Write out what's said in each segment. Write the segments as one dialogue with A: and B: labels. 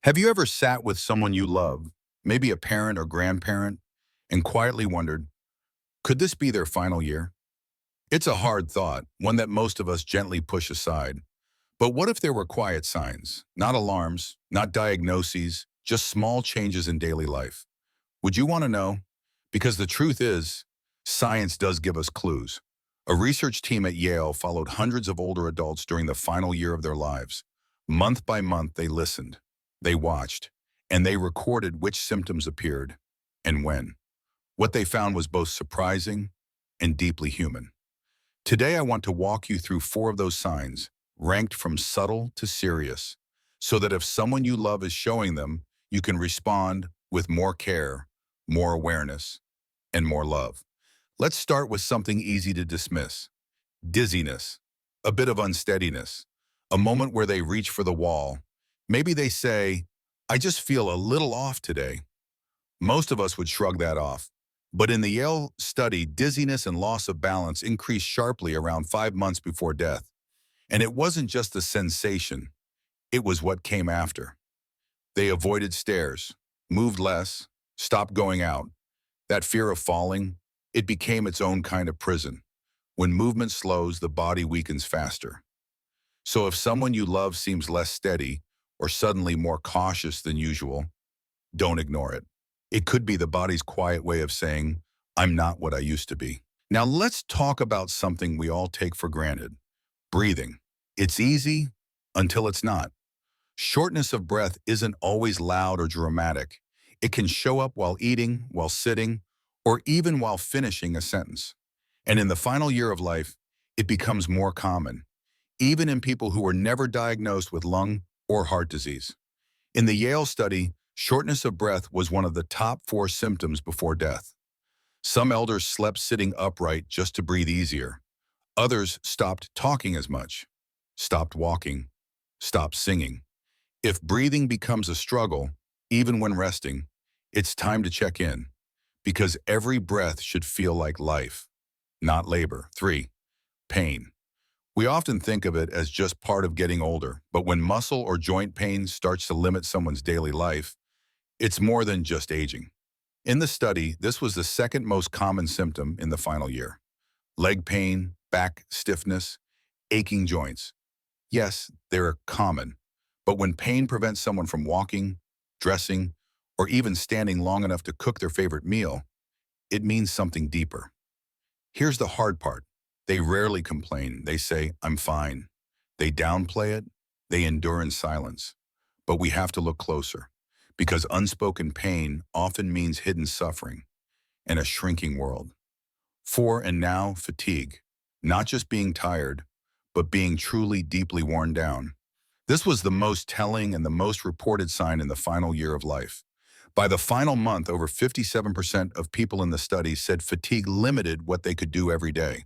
A: Have you ever sat with someone you love, maybe a parent or grandparent, and quietly wondered, could this be their final year? It's a hard thought, one that most of us gently push aside. But what if there were quiet signs, not alarms, not diagnoses, just small changes in daily life? Would you want to know? Because the truth is, science does give us clues. A research team at Yale followed hundreds of older adults during the final year of their lives. Month by month, they listened, they watched, and they recorded which symptoms appeared and when. What they found was both surprising and deeply human. Today, I want to walk you through four of those signs, ranked from subtle to serious, so that if someone you love is showing them, you can respond with more care, more awareness, and more love. Let's start with something easy to dismiss. Dizziness, a bit of unsteadiness, a moment where they reach for the wall. Maybe they say, I just feel a little off today. Most of us would shrug that off. But in the Yale study, dizziness and loss of balance increased sharply around 5 months before death. And it wasn't just the sensation, it was what came after. They avoided stairs, moved less, stopped going out. That fear of falling, it became its own kind of prison. When movement slows, the body weakens faster. So if someone you love seems less steady or suddenly more cautious than usual, don't ignore it. It could be the body's quiet way of saying, I'm not what I used to be. Now let's talk about something we all take for granted, breathing. It's easy until it's not. Shortness of breath isn't always loud or dramatic. It can show up while eating, while sitting, or even while finishing a sentence. And in the final year of life, it becomes more common, even in people who were never diagnosed with lung or heart disease. In the Yale study, shortness of breath was one of the top 4 symptoms before death. Some elders slept sitting upright just to breathe easier. Others stopped talking as much, stopped walking, stopped singing. If breathing becomes a struggle, even when resting, it's time to check in, because every breath should feel like life, not labor. 3. Pain. We often think of it as just part of getting older, but when muscle or joint pain starts to limit someone's daily life, it's more than just aging. In the study, this was the second most common symptom in the final year. Leg pain, back stiffness, aching joints. Yes, they're common, but when pain prevents someone from walking, dressing, or even standing long enough to cook their favorite meal, it means something deeper. Here's the hard part. They rarely complain. They say, I'm fine. They downplay it. They endure in silence. But we have to look closer, because unspoken pain often means hidden suffering and a shrinking world. 4, and now, fatigue. Not just being tired, but being truly deeply worn down. This was the most telling and the most reported sign in the final year of life. By the final month, over 57% of people in the study said fatigue limited what they could do every day.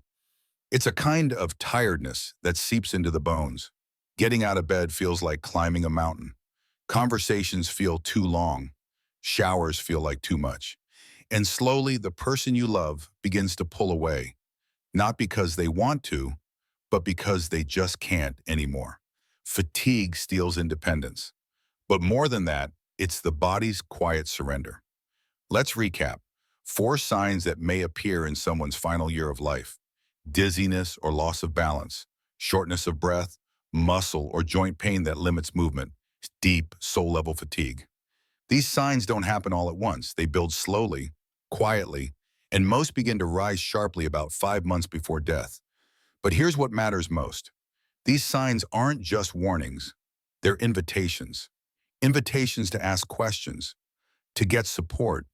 A: It's a kind of tiredness that seeps into the bones. Getting out of bed feels like climbing a mountain. Conversations feel too long. Showers feel like too much. And slowly, the person you love begins to pull away, not because they want to, but because they just can't anymore. Fatigue steals independence. But more than that, it's the body's quiet surrender. Let's recap. 4 signs that may appear in someone's final year of life: dizziness or loss of balance, shortness of breath, muscle or joint pain that limits movement, deep soul-level fatigue. These signs don't happen all at once. They build slowly, quietly, and most begin to rise sharply about 5 months before death. But here's what matters most. These signs aren't just warnings. They're invitations. Invitations to ask questions, to get support,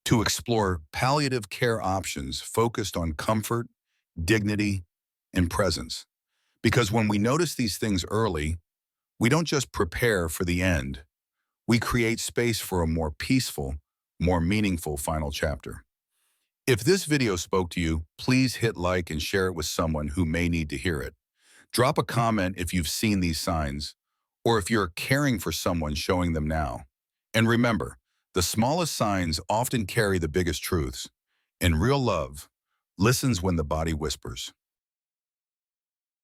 A: to explore palliative care options focused on comfort, dignity, and presence. Because when we notice these things early, we don't just prepare for the end. We create space for a more peaceful, more meaningful final chapter. If this video spoke to you, please hit like and share it with someone who may need to hear it. Drop a comment if you've seen these signs, or if you're caring for someone showing them now. And remember, the smallest signs often carry the biggest truths, and real love listens when the body whispers.